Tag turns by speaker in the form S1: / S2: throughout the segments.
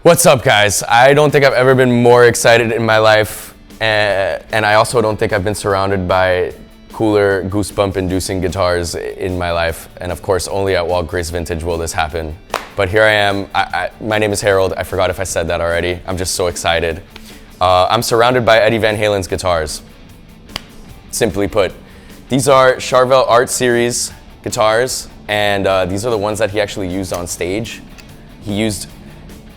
S1: What's up, guys? I don't think I've ever been more excited in my life, and I also don't think I've been surrounded by cooler, goosebump-inducing guitars in my life. And of course, only at Walt Grace Vintage will this happen. But here I am. My name is Harold. I forgot if I said that already. I'm just so excited. I'm surrounded by Eddie Van Halen's guitars. Simply put, these are Charvel Art Series guitars, and these are the ones that he actually used on stage. He used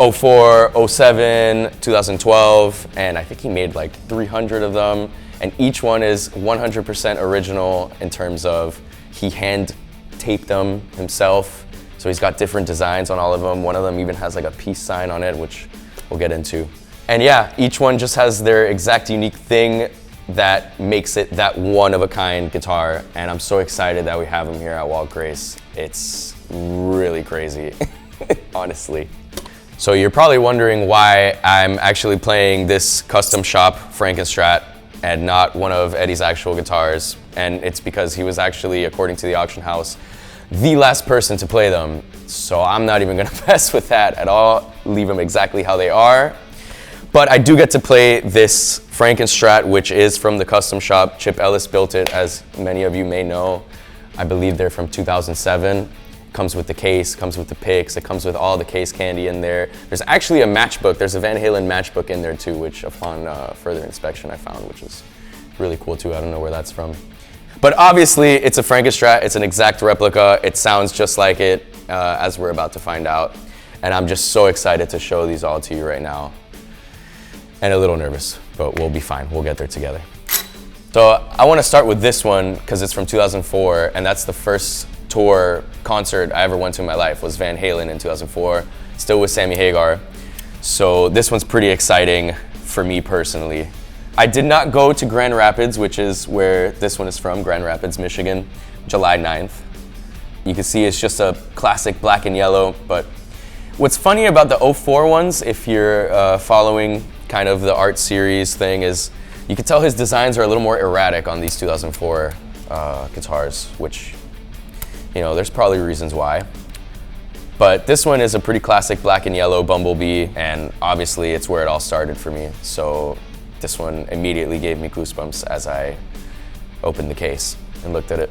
S1: 04, 07, 2012, and I think he made like 300 of them. And each one is 100% original in terms of he hand taped them himself. So he's got different designs on all of them. One of them even has like a peace sign on it, which we'll get into. And yeah, each one just has their exact unique thing that makes it that one-of-a-kind guitar. And I'm so excited that we have them here at Walt Grace. It's really crazy, honestly. So you're probably wondering why I'm actually playing this custom shop Frankenstrat and not one of Eddie's actual guitars. And it's because he was actually, according to the auction house, the last person to play them. So I'm not even gonna mess with that at all, leave them exactly how they are. But I do get to play this Frankenstrat, which is from the custom shop. Chip Ellis built it, as many of you may know. I believe they're from 2007. Comes with the case, comes with the picks, it comes with all the case candy in there. There's actually a matchbook. There's a Van Halen matchbook in there too, which upon further inspection I found, which is really cool too. I don't know where that's from. But obviously it's a Frankenstrat, it's an exact replica. It sounds just like it, as we're about to find out. And I'm just so excited to show these all to you right now. And a little nervous, but we'll be fine. We'll get there together. So I want to start with this one because it's from 2004, and that's the first tour concert I ever went to in my life, was Van Halen in 2004, still with Sammy Hagar. So this one's pretty exciting for me personally. I did not go to Grand Rapids, which is where this one is from, Grand Rapids, Michigan, July 9th. You can see it's just a classic black and yellow, but what's funny about the 04 ones, if you're following kind of the art series thing, is you can tell his designs are a little more erratic on these 2004 guitars, which, you know, there's probably reasons why. But this one is a pretty classic black and yellow Bumblebee, and obviously it's where it all started for me. So this one immediately gave me goosebumps as I opened the case and looked at it.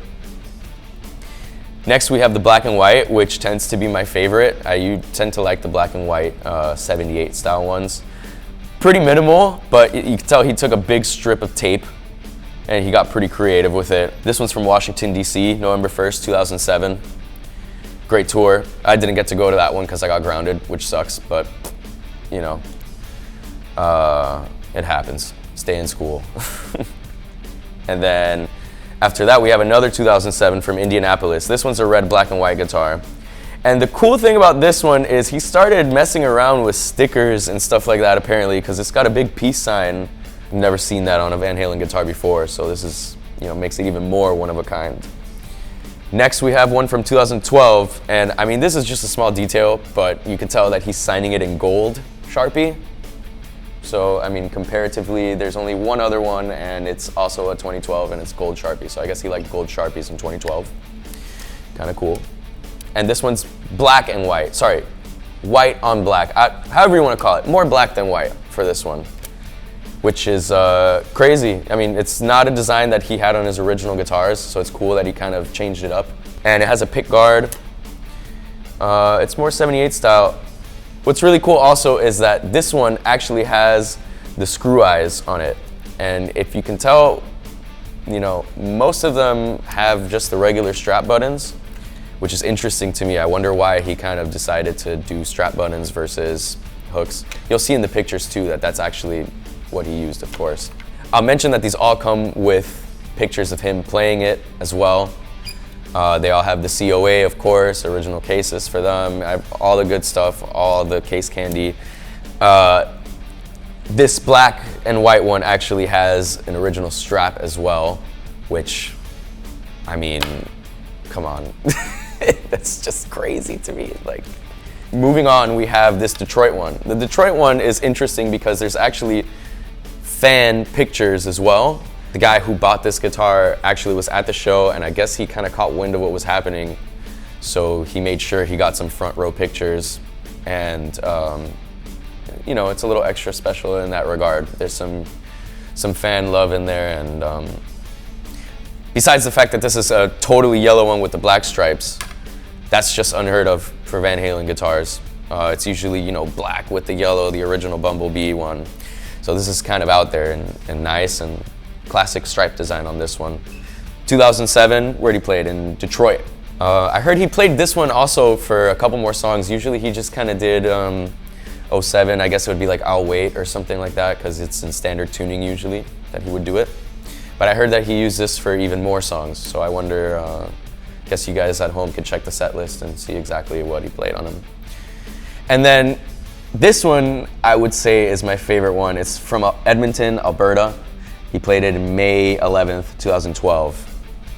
S1: Next we have the black and white, which tends to be my favorite. I tend to like the black and white 78 style ones. Pretty minimal, but you can tell he took a big strip of tape and he got pretty creative with it. This one's from Washington, D.C., November 1st, 2007. Great tour. I didn't get to go to that one because I got grounded, which sucks, but you know, it happens. Stay in school. And then after that, we have another 2007 from Indianapolis. This one's a red, black, and white guitar. And the cool thing about this one is he started messing around with stickers and stuff like that, apparently, because it's got a big peace sign. I've never seen that on a Van Halen guitar before, so this is, you know, makes it even more one of a kind. Next we have one from 2012, and I mean, this is just a small detail, but you can tell that he's signing it in gold Sharpie. So, I mean, comparatively, there's only one other one, and it's also a 2012, and it's gold Sharpie. So I guess he liked gold Sharpies in 2012. Kind of cool. And this one's black and white. Sorry, white on black. However you want to call it. More black than white for this one, which is crazy. I mean, it's not a design that he had on his original guitars, so it's cool that he kind of changed it up. And it has a pick guard. It's more 78 style. What's really cool also is that this one actually has the screw eyes on it. And if you can tell, you know, most of them have just the regular strap buttons, which is interesting to me. I wonder why he kind of decided to do strap buttons versus hooks. You'll see in the pictures too that that's actually what he used, of course. I'll mention that these all come with pictures of him playing it as well. They all have the COA, of course, original cases for them, all the good stuff, all the case candy. This black and white one actually has an original strap as well, which, I mean, come on. That's just crazy to me. Like, moving on, we have this Detroit one. The Detroit one is interesting because there's actually fan pictures as well. The guy who bought this guitar actually was at the show, and I guess he kind of caught wind of what was happening, so he made sure he got some front row pictures. And you know, it's a little extra special in that regard. There's some fan love in there, and besides the fact that this is a totally yellow one with the black stripes, that's just unheard of for Van Halen guitars. It's usually, you know, black with the yellow, the original Bumblebee one. So this is kind of out there and nice, and classic stripe design on this one. 2007, where'd he play it? In Detroit. I heard he played this one also for a couple more songs. Usually he just kind of did 07, I guess it would be like I'll Wait or something like that, because it's in standard tuning usually that he would do it. But I heard that he used this for even more songs, so I wonder, I guess you guys at home could check the set list and see exactly what he played on them. And then this one, I would say, is my favorite one. It's from Edmonton, Alberta. He played it in May 11th, 2012.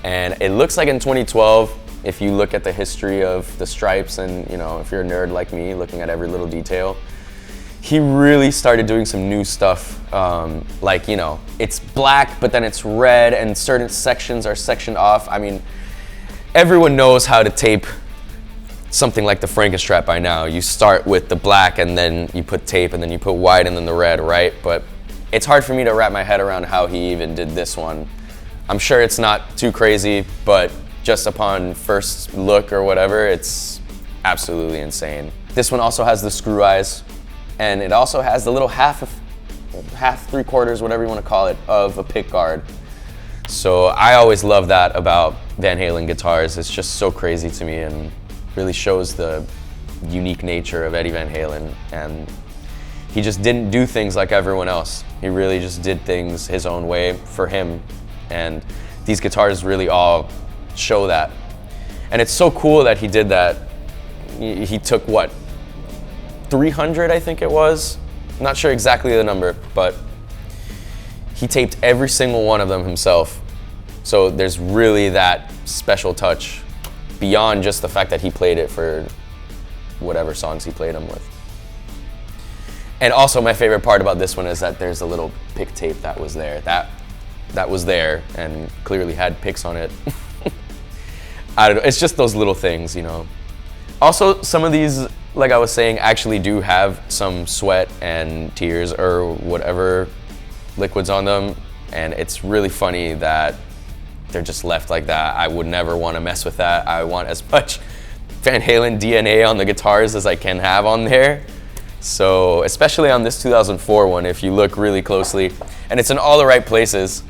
S1: And it looks like in 2012, if you look at the history of the stripes and, you know, if you're a nerd like me, looking at every little detail, he really started doing some new stuff. Like, you know, it's black, but then it's red, and certain sections are sectioned off. I mean, everyone knows how to tape something like the Frankenstrap by now. You start with the black, and then you put tape, and then you put white, and then the red, right? But it's hard for me to wrap my head around how he even did this one. I'm sure it's not too crazy, but just upon first look or whatever, it's absolutely insane. This one also has the screw eyes, and it also has the little half, 3/4, whatever you want to call it, of a pick guard. So I always love that about Van Halen guitars. It's just so crazy to me and really shows the unique nature of Eddie Van Halen. And he just didn't do things like everyone else. He really just did things his own way for him. And these guitars really all show that. And it's so cool that he did that. He took, what, 300, I think it was? I'm not sure exactly the number, but he taped every single one of them himself. So there's really that special touch beyond just the fact that he played it for whatever songs he played them with. And also my favorite part about this one is that there's a little pick tape that was there. That was there and clearly had picks on it. I don't know, it's just those little things, you know. Also, some of these, like I was saying, actually do have some sweat and tears or whatever liquids on them, and it's really funny that they're just left like that. I would never want to mess with that. I want as much Van Halen DNA on the guitars as I can have on there. So, especially on this 2004 one, if you look really closely, and it's in all the right places,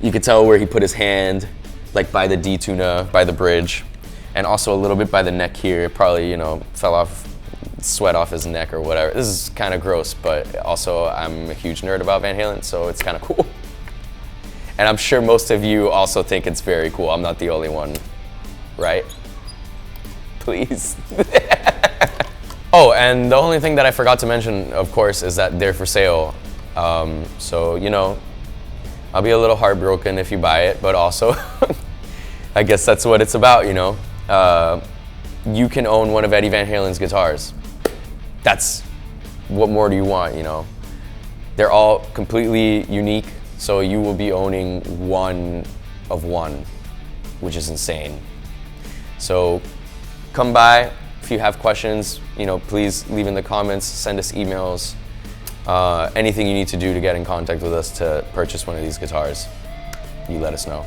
S1: you could tell where he put his hand, like by the D-tuna, by the bridge, and also a little bit by the neck here. It probably, you know, fell off, sweat off his neck or whatever. This is kind of gross, but also I'm a huge nerd about Van Halen, so it's kind of cool. And I'm sure most of you also think it's very cool. I'm not the only one, right? Please. Oh, and the only thing that I forgot to mention, of course, is that they're for sale. So, you know, I'll be a little heartbroken if you buy it, but also, I guess that's what it's about, you know? You can own one of Eddie Van Halen's guitars. That's, what more do you want, you know? They're all completely unique, so you will be owning one of one, which is insane. So come by. If you have questions, you know, please leave in the comments, send us emails, anything you need to do to get in contact with us to purchase one of these guitars, you let us know.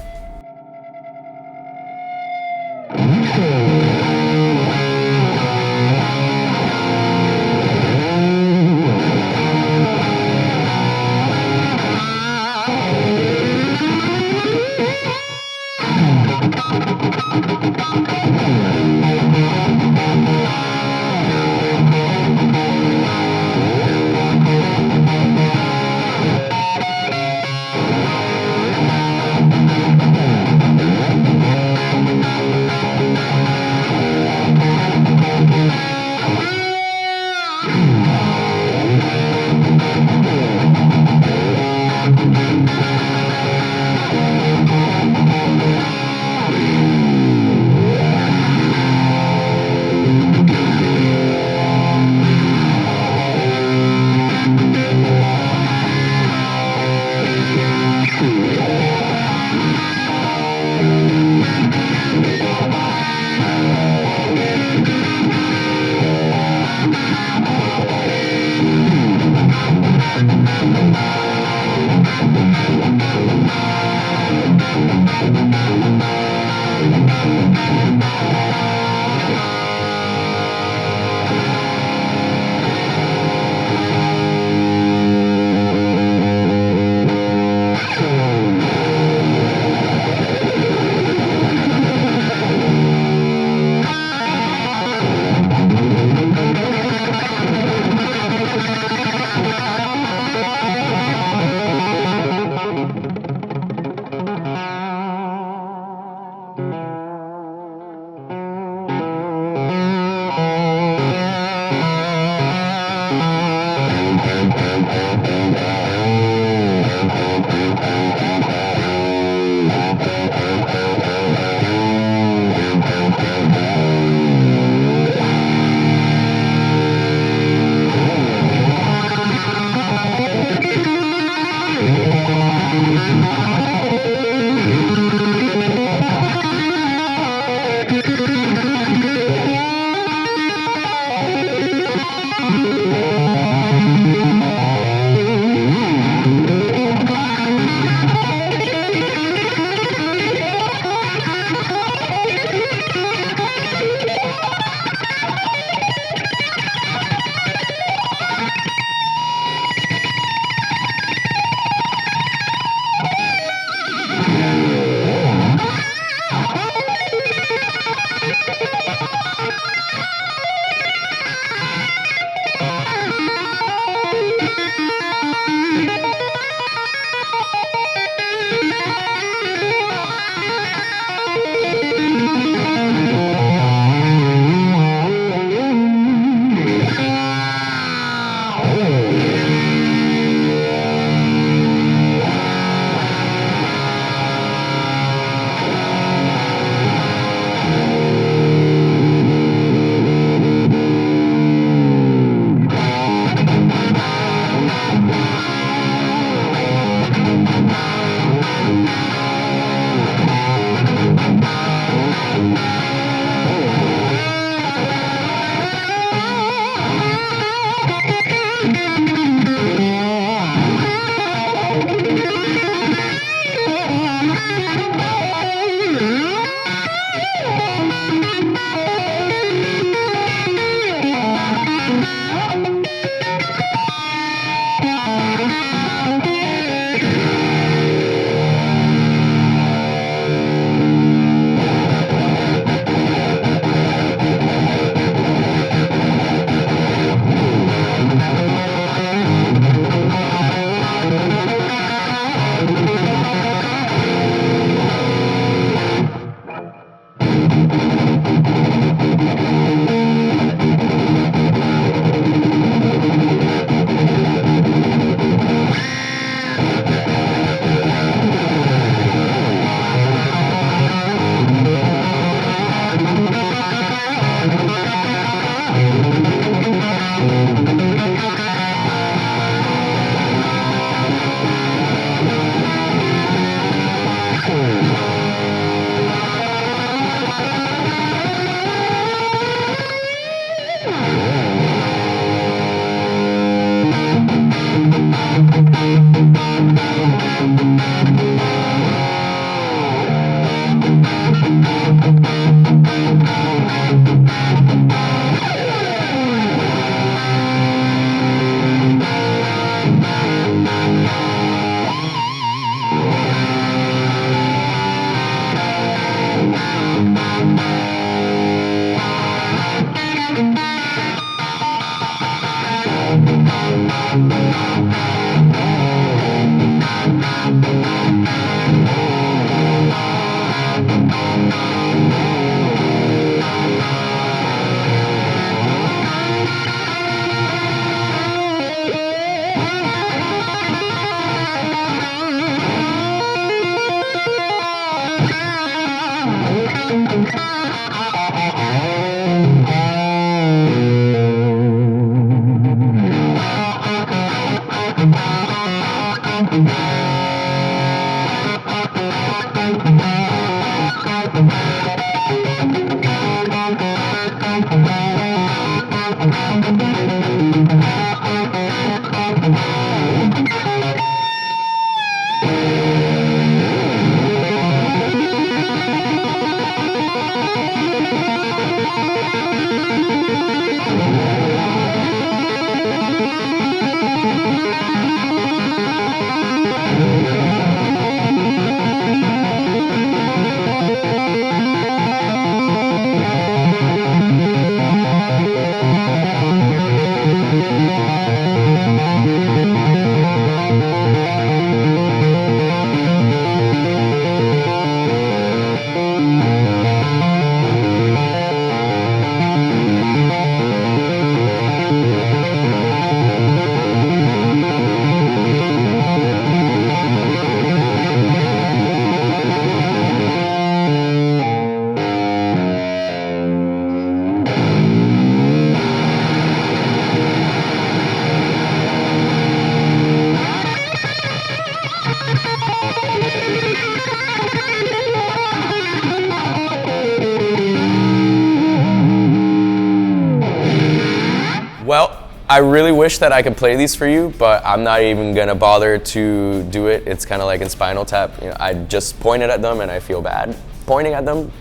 S1: Well, I really wish that I could play these for you, but I'm not even gonna bother to do it. It's kind of like in Spinal Tap. You know, I just pointed at them and I feel bad pointing at them.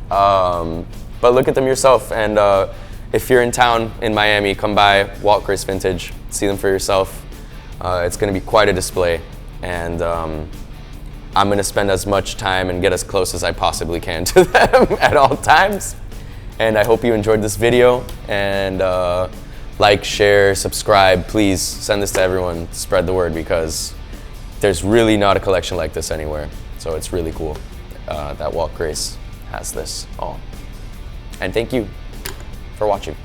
S1: But look at them yourself, and if you're in town in Miami, come by Walt Grace Vintage, see them for yourself. It's gonna be quite a display, and I'm gonna spend as much time and get as close as I possibly can to them at all times. And I hope you enjoyed this video, and like, share, subscribe. Please send this to everyone, spread the word, because there's really not a collection like this anywhere. So it's really cool that Walt Grace has this all. And thank you for watching.